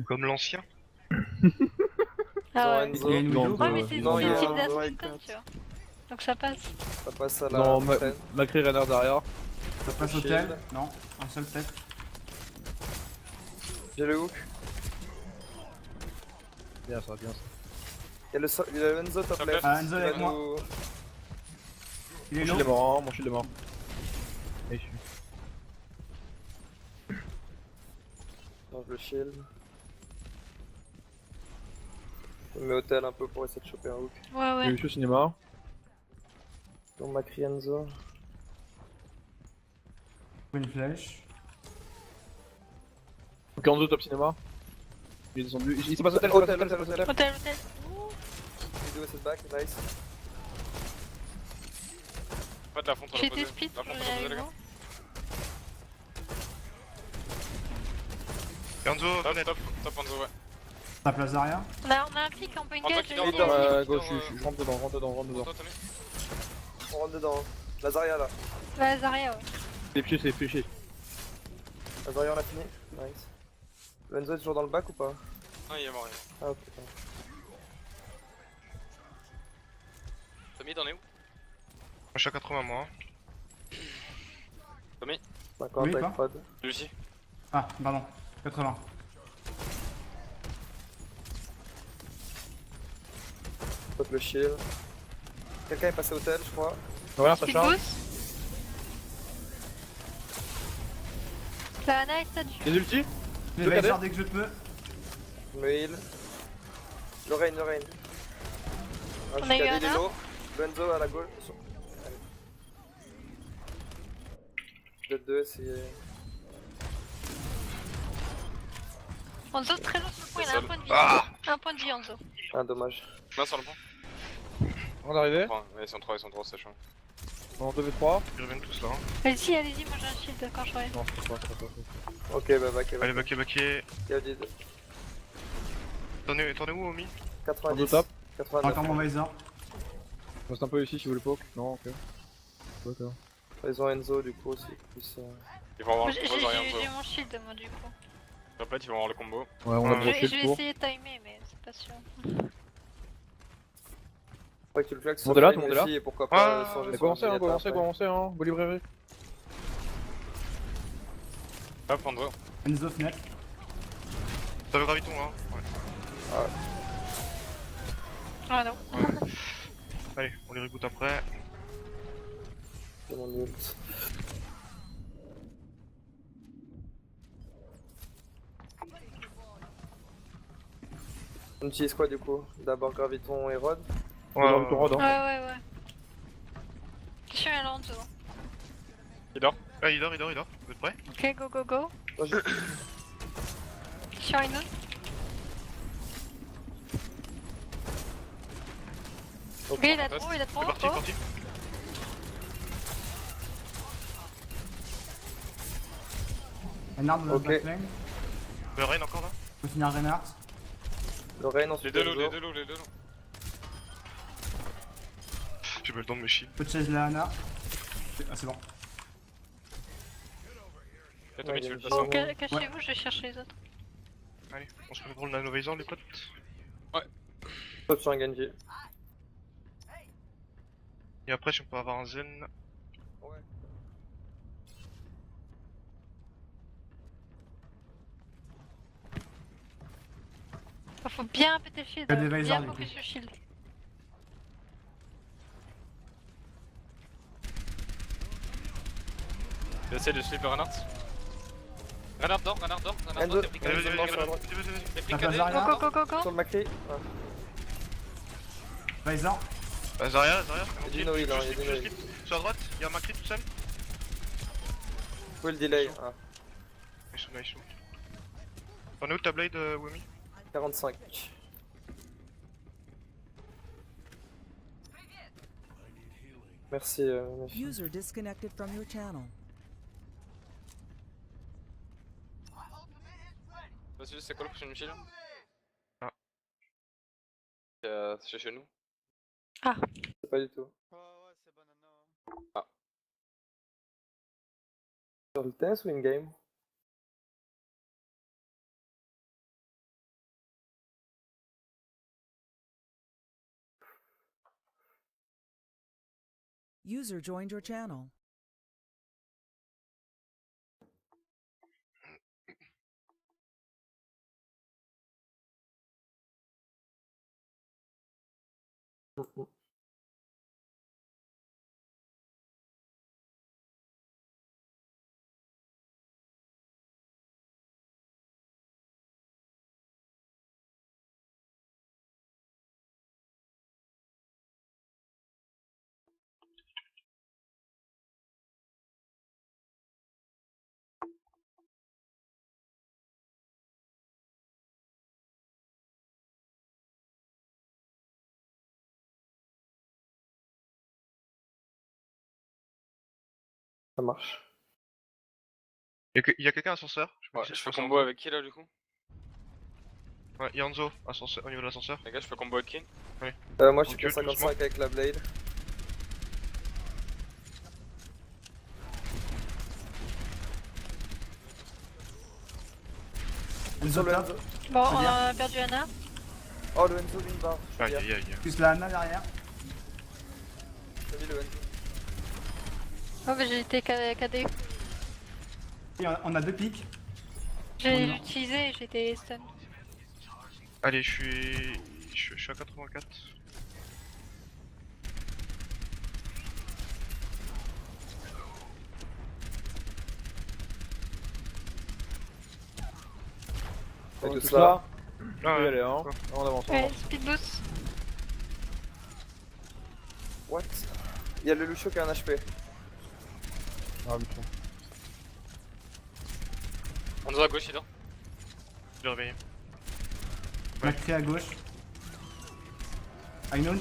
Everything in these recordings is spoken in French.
Comme l'ancien. Ah ouais. Il y a une Non, Widow. Ouais, mais c'est ils ont le un type Widow. d'assassin, tu vois. Donc ça passe. Ça passe à Ils ont la fontaine. Macri Renner derrière. Ça passe au Shield. tel. Non, un seul peut-être. J'ai le hook. Bien ça, bien ça. Il y a le Enzo top left. Ah, Enzo Il avec va moi. nous- Il est Mon shield est low. mort, hein, mon shield est mort. Et je suis. Change le shield. Je me mets hôtel un peu pour essayer de choper un hook. Ouais, ouais. Je suis au cinéma. Donc Macri Enzo. Une flèche. Kanzo top cinéma. Il est descendu. Il se passe hôtel, Hôtel, hôtel, hôtel, hôtel. hôtel. Hôtel, hôtel. Ouh. Widow essaie de back, nice. Pas de la fonte à J'ai l'opposé. des speed, La fonte à j'en ai l'opposé, avec les gars. moi. Ganzo, Top, fenêtre. top Enzo, ouais. La place derrière. On a un flic, on peut Enzo engage. qui dort vas-y, dans- vas-y. Ouais, gauche, je rentre dedans, rentre dedans, rentre dedans. Toi, Tommy. On rentre dedans. Lazaria là. La Zarya, ouais. C'est fiché. Lazaria on a fini. Nice. Le Enzo est toujours dans le back ou pas? Non, il est mort. Ah ok. Tommy, t'en es où? Je suis à 80 moi. 50 Oui, avec pas. prod. Lucie. Ah, pardon. 80. Pop le shield. Quelqu'un est passé hôtel je crois. Voilà, ça Speed charge. boost. La Ana est statue. Les ultis. Je Le vais cadet. faire dès que je peux. Je me heal. Lorraine. Ah, On a eu il est Ana. low. Le Enzo à la gauche. Dead 2 essayez. Enzo très loin sur le point, il a un Seul. point de vie. Ah Un point de vie, Enzo. Ah dommage. Main sur le pont. On est arrivé. Enfin, ouais, ils sont 3, c'est chaud. En 2v3. Ils reviennent tous là. Hein. Allez-y, allez-y, moi j'ai un shield quand je reviens. Non, c'est pas. Ok bah back. Allez, backé. Yadid. T'en es où, Omi? 90. Enzo top. J'ai 89. encore mon visor. Reste un peu ici si vous voulez poke. Non, ok. D'accord. Ils ont Enzo du coup aussi. Plus, Ils vont avoir J'ai le combo Zarya Enzo. j'ai mon shield, moi, du coup. Je répète, ils vont avoir le combo. Ouais, on a Ouais. bloqué Je le vais tour. essayer de timer, mais c'est pas sûr. Faudrait que tu le flex Tout le monde est là, sur tout le monde est là. Messi et pourquoi pas Ah, changer Mais son commencez, hein, Juliette commencez, hein. Go librairie. Hop, Enzo. Enzo fenêtre. Ça veut graviton là. Ouais. Ah non. Allez, on les reboot après. C'est mon ult. On utilise quoi du coup? D'abord Graviton et Rod. On va dans le rod, Ouais, hein. ouais, ouais. Je suis à l'Enzo. Il dort. Ah, il dort. Vous êtes prêts? Ok, go, go, go. Oh, je- Je suis à une autre. Ok, il a trop, C'est parti, go. parti. Renard de Ok. notre backline. Le Rain encore là? Faut finir Renard. Lorraine Les ensuite deux lots, Enzo. les deux lots. J'ai pas le temps de me chier. Peu de chase la Hana. Ah, c'est bon. Et Tommy, Ouais, tu veux il y le a passer? Bon, cachez-vous, je vais chercher les autres. Allez, on se remet pour le nanovisor les potes. Top sur un Genji. Et après, si on peut avoir un zen. Ouais. Faut bien péter le shield. Il y a des Bien visors, du focus coup. sur le shield. J'essaie de suivre le Renard. Renard dort, Enzo, t'es pris Allez, Enzo vas-y, mort sur la droite. T'es pris La place cadet. Zarya. Go, go, go, go, Sur go. le Macri. Ah. Visor. Zarya, Il y a Dino Heal, hein, il y a Dino Heal. Sur la droite, il y a un Macri tout seul. Vous pouvez le delay. Ah. Nice. T'en es où ta blade, Wumi? 45. Merci, merci. User disconnected from your channel. Vas-y, c'est quoi le prochain utile? Ah. C'est chez nous. C'est pas du tout. Sur le test ou in-game? User joined your channel. Ça marche. Y'a quelqu'un ascenseur? Ouais, je fais combo avec qui là du coup? Ouais, y'a Hanzo, ascenseur, au niveau de l'ascenseur. Les gars, je fais combo avec qui? Moi je suis Ok, que 55 avec la blade. Enzo Sur le top. Enzo. Bon, Très on bien. a perdu Anna. Oh le Enzo d'une barre. Je Aïe suis bien. aïe aïe. Plus la Anna derrière. J'ai mis le Enzo. Oh, mais j'ai été KD. Et on a 2 pics. J'ai Non. utilisé et j'étais stun. Allez, je suis à 84. Et On tout est tous ça. là. Ah On peut y ouais. aller, hein. On avance, on Ouais, avance. speed boost. What? Y'a le Lucio qui a un HP. Ah putain. On est à gauche, Ida. Je vais réveiller. On a créé à gauche. Aynoun.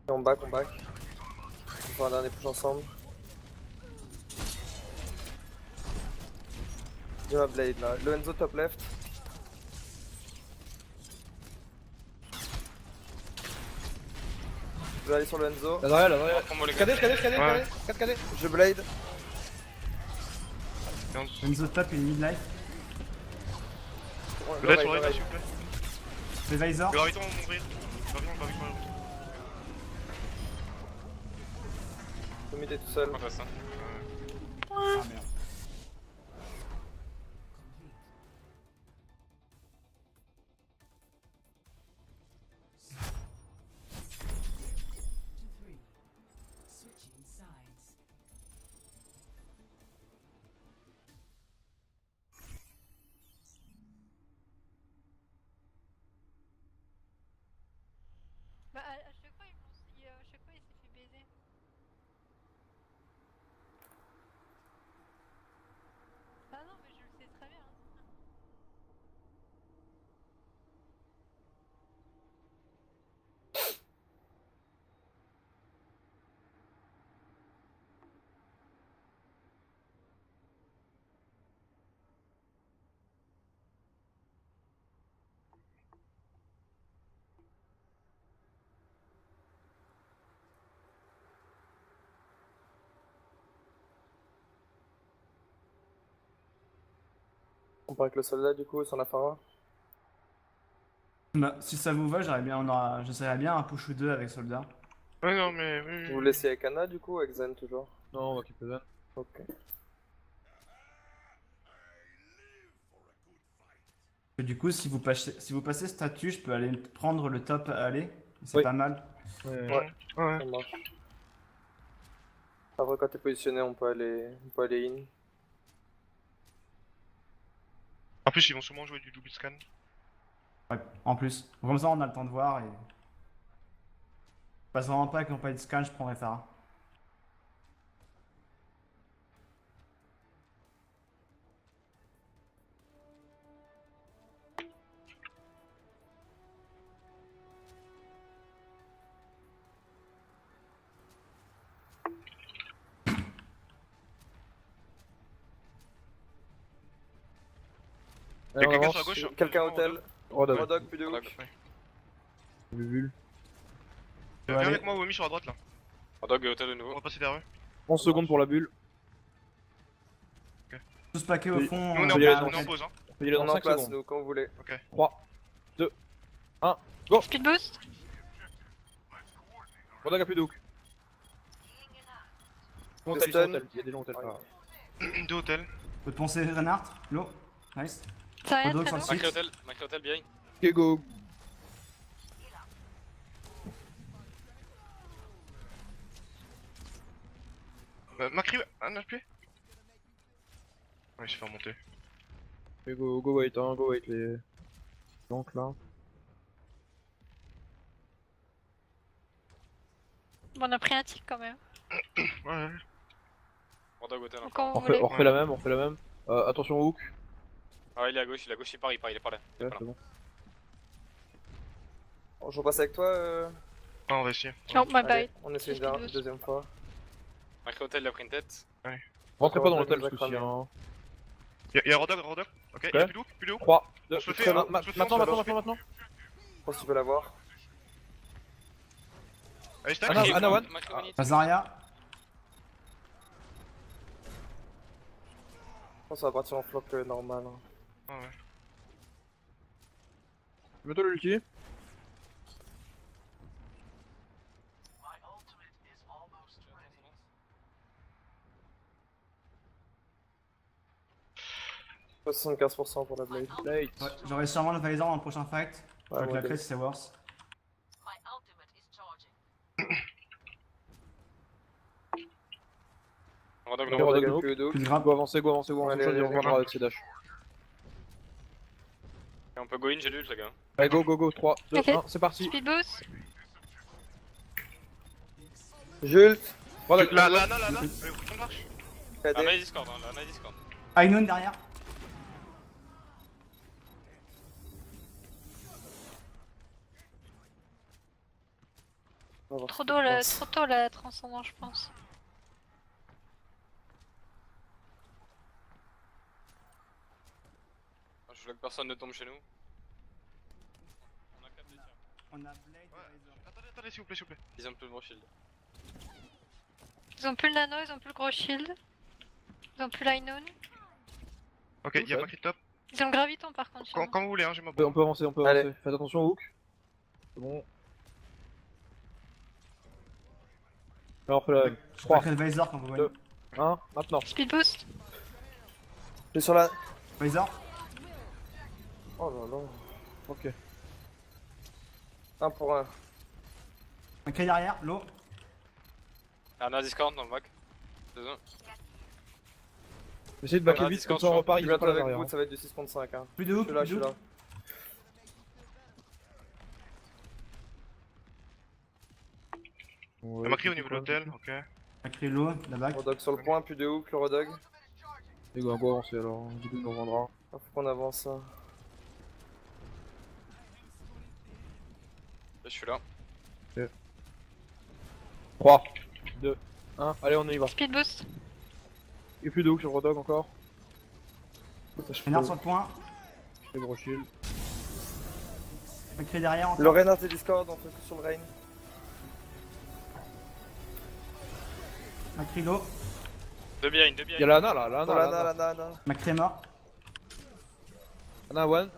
Et on back, on back. On fait un dernier push ensemble. J'ai ma blade là. Le Enzo top left. Je vais aller sur le Enzo. Là derrière, là derrière. Combo les gars. Ouais. 4 KD. Je blade. Y'a Hanzo. Enzo top et midlife. Ouais, Peut-être sur l'oreille, River s'il vous plaît. Les Visor. Le graviton va mourir. Graviton. Je me mets tout seul. On passe, hein. Ah merde. Bah, à chaque fois, à chaque fois, il s'est fait baiser. Ah non, mais je le sais très bien. On part avec le soldat du coup, sur la fin. Bah, si ça vous va, j'essaierais bien un push ou 2 avec soldat. Ouais, non, mais. Oui, Vous laissez avec Anna du coup ou avec Zen toujours? Non, on va keep Zen. Ok. Et du coup, si vous passez statut, je peux aller prendre le top à aller. C'est Oui. pas mal. Ouais. Ouais. Ça marche. Après quand t'es positionné on peut aller in. En plus, ils vont sûrement jouer du double scan. Ouais, en plus. Comme ça, on a le temps de voir et. Je passe vraiment pas avec campagne de scan, je prendrai Farah. Allez, on quelqu'un avance. sur la gauche? Quelqu'un hôtel. Rodog. Rodog plus de Rodog, hook. ouais. Bulle. Viens Allez. avec moi, Wami, sur la droite là. Rodog et hôtel de On nouveau. va passer derrière eux. 11 secondes pour la bulle. Tous paquets au Oui. fond. Nous, on peut y est aller en, dans on est en pause, hein. Il est On dans est en 5 place secondes. nous quand vous voulez. 3, 2, Speed boost. Rodog a plus de hook. Hôtel, ils sont stun. hôtel. Il y a des gens hôtel. Ah. Deux hôtels. Peut poncer Reinhardt. Low. Nice. Zarya, Rodog très sur le low. site. Macré hôtel behind. Ok, go. Macri, un HP. Ouais, il se fait remonter. Ok, go wait, hein, go wait les. Donc là. Bon, on a pris un tic quand même. Ouais. Rodog hôtel Donc encore. quand vous voulez. On refait la même, on refait la même. Attention au hook. Ah, il est à gauche, il part, il est par là. Ouais, c'est bon. Je repasse avec toi. Ah, on va essayer. Oh, my Allez, bad. on essaie une Speed boost. deuxième fois. Macré hôtel, il a pris une tête. Rentrez pas dans Rodog l'hôtel nous a ce coup-ci. cramé. Hein. Y'a Rodog. Ok, y'a plus d'où, plus d'où. 3, 2, On se le fait, hein, on se le fait, maintenant. Je pense que tu peux l'avoir. Allez, stack. Ana one. Macré one hit. Zarya. Je pense que ça va partir en flop normal. Hein. Ah ouais. Mets-toi l'ulti. Pas 75% pour la blade. Late. Ouais, j'aurai sûrement le Visor dans le prochain fight. Ouais, Avec moi, la deux. crête, c'est worse. Rodog Ok, non. Rodog Rodog no. plus de hook. Plus grave. Go avancer, go. Allez, Il allez, reviendra avec ses dash. Et on peut go in, j'ai l'ult les gars. Allez, go. 3, 2, Ok. 1, c'est parti. Speed boost. Jult. Rodog, Là, on marche. Ah, KD. nice Discord, hein, là, nice Discord. Aynoun derrière. On va voir Trop ce tôt, qu'il la... pense. Trop tôt la transcendant, je pense. Je veux que personne ne tombe chez nous. On a 4 tirs. On a Blade et Visor. Attendez, s'il vous plaît. Ils ont plus de gros shield. Ils ont plus le nano, ils ont plus le gros shield. Ils ont plus l'Inon. Ok, y'a Macri top. Ils ont le graviton par contre. chez nous. Quand vous voulez, hein, j'ai ma On peut avancer, Allez. Faites attention au hook. C'est bon. Alors, on fait la Je 3, peux le Visor quand vous voyez. 1, maintenant. Speed boost. Je suis sur la. Visor. Oh là là. Ok. 1 pour 1. Un clé derrière. Low. Ana Discord dans le bac. 2-1. Essayez de backer Ah, vite, Discord, comme ça on repart, Je il vais va être pas la avec derrière. vous, ça va être du 6 contre 5. Hein. Plus de hook. Je suis là, Plus je de suis hook. là. Y'a Macri au niveau de l'hôtel, ok. Macri low. La back. Rodog sur le point, plus de hook, le Rodog. Les gars, on va avancer alors, du coup il nous reviendra. Faut qu'on avance. Hein. Je suis là. 3, 2, 1, allez on y va. Speed boost. Et plus de hook sur Rodog encore. Reinhardt sur le point. Les gros shield. Macri derrière. Le Encore. Reinhardt et Discord, on fait que sur le Rain. Macri low. 2 behind, 2 Y'a behind. la Ana là, la Dans Ana. la La Ana. Ana. Macri est mort. Ana one.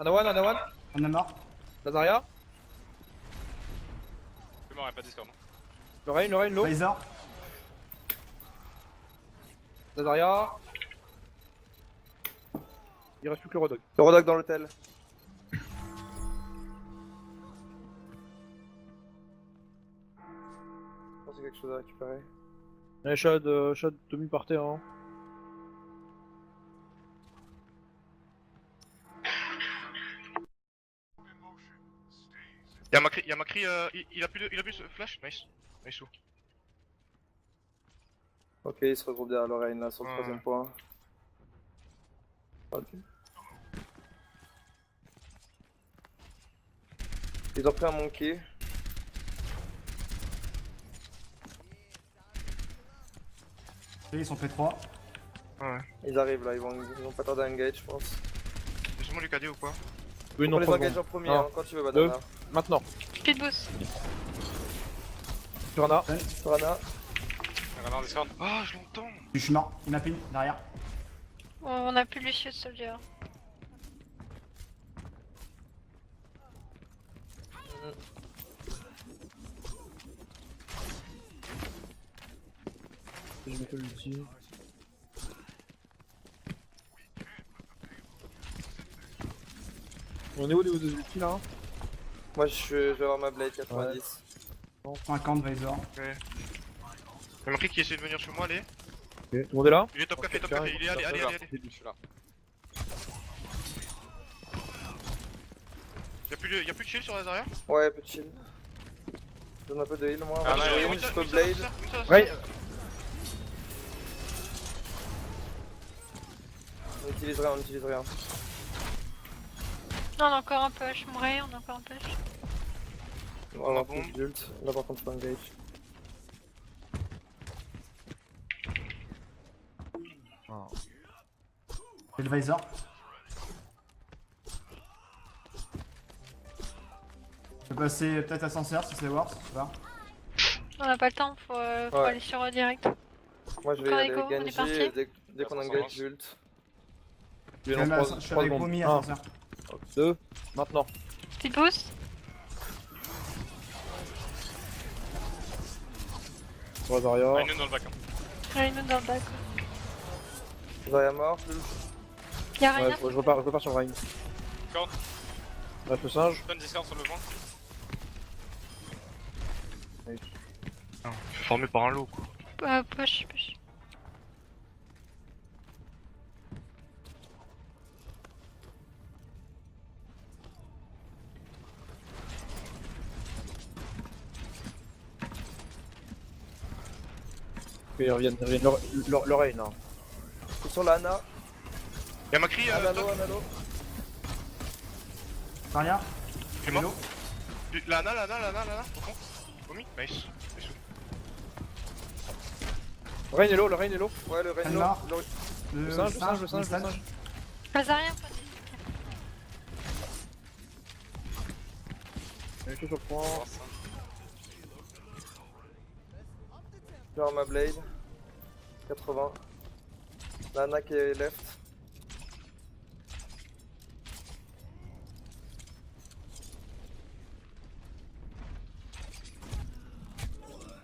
On est mort. La Zarya. Je suis mort, y'a pas de Discord. non. Le Rain, low. Visor. La Zarya. Il reste plus que le Rodog. Le Rodog dans l'hôtel. Je pense qu'il y a quelque chose à récupérer. Allez, Shad demi par terre. Hein. Y'a Macri, il a plus de flash, nice. Nice. Ok, il se regroupe derrière le Rain là sur le Ouais. troisième point. Ok. Ils ont pris un monkey. Ils sont P3. Ouais. Ils arrivent là, ils vont pas tarder à engage je pense. Y'a sûrement du KD ou quoi? Oui, On non, les 3 engage en secondes. premier, Un, hein, quand tu veux Badana. Maintenant. Speed boost. Sur Ana. Sur Ana. Renard Discord. Ah, je l'entends. Je suis mort. Il m'a pin derrière. On a plus Lucius Soldier. Je te le dis. On est où les deux ultis là? Moi je vais avoir ma blade 90. 50 Visor. Y'a Macri qui essaie de venir sur moi, allez. Ok, tout le monde est là? Il est top Ok, café, top carré, café, il est allez, allez, allez. Début celui-là. Y'a plus de shield sur les arrières. Ouais, peu de shield. Je donne un peu de heal moi. Ah, Moi, ouais, je ouais, vais je peux blade. Ouais. On utilise rien, on utilise rien. Non, on a encore un push, mourir, on a encore un push. On a bombe. plus d'ult. Là par contre, faut engage. J'ai le Visor. Je peux passer peut-être ascenseur si c'est worth, je sais pas. On a pas le temps, faut Ouais. aller sur eux direct. Moi je vais y Encore aller écho, on est Genji parti. et dès qu'on Ça engage marche. ult. Je Je vais suis avec Promis ascenseur. 2, maintenant. Petit boost. Sur Zarya. Rhino dans le bac. Hein. Allez, nous dans le bac. Zarya mort, ult. Y'a Ouais, rien. je repars sur Rhyme. Corne. Reste le singe. Donne Discord sur le vent. Fait former par un lot quoi. Push, push. Ok, ils reviennent. L'oreille, hein. Je suis sur la Ana. Y'a Macri, Un top. anneau. Rien. Il est mort. Lana, au fond. Promis, nice. Rain est low, le Rain est low. Ouais, le Un Reno. mort. Le singe, le singe. Azarien, Il est chaud sur le point. Je vais avoir ma blade. 80. La Ana qui est left.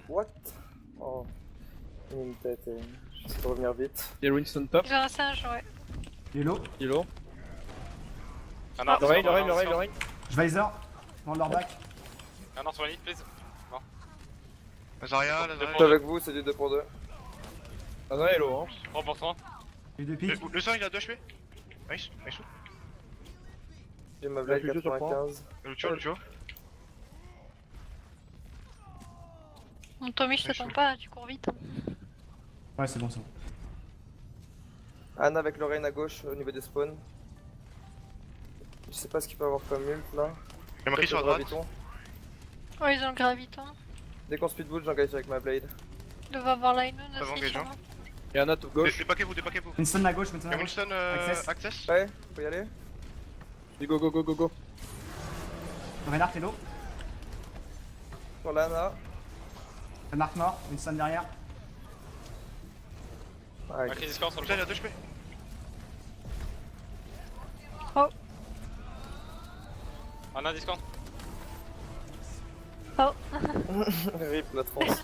What? Oh. Une tête et j'essaie de revenir vite. Il y a le Winston top. ils ont un singe, ouais. Hello. Il est low. Un art, Le Rain. Je Visor. Dans leur back. Un art sur la ligne, please. Zarya, Je suis Deux. avec vous, c'est du 2 pour 2. Ah non, il est low, hein. 3 pour 3. J'ai deux pics. Le 5 il a 2 HP. Nice. J'ai ma blade Je suis juste sur 95. Le tu vois. Mon Tommy, je t'attends pas, tu cours vite. Hein. Ouais, c'est bon, c'est bon. Anna avec Lorraine à gauche au niveau des spawns. Je sais pas ce qu'il peut avoir comme ult là. Y'a Macri sur la droite. Graviton. Oh, ils ont le graviton. Dès qu'on speedboot, j'engage avec ma blade. Ils doivent avoir l'Aino Avant aussi. engage, sûrement. Il y a un tout gauche. Dépaquez-vous. Winston à gauche, Winston Y'a à gauche. Winston Access. access. Ouais, faut y aller. Dis go. Reinhardt hello. Sur la Anna. Reinhardt mort. Winston derrière. Ouais, Macri Discord sur le Putain, il vent. a 2 HP. Un Discord. Oh, rip la trance.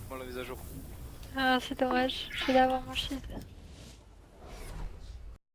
Bon, la mise à jour. ah, c'est dommage. Je vais avoir mon shield.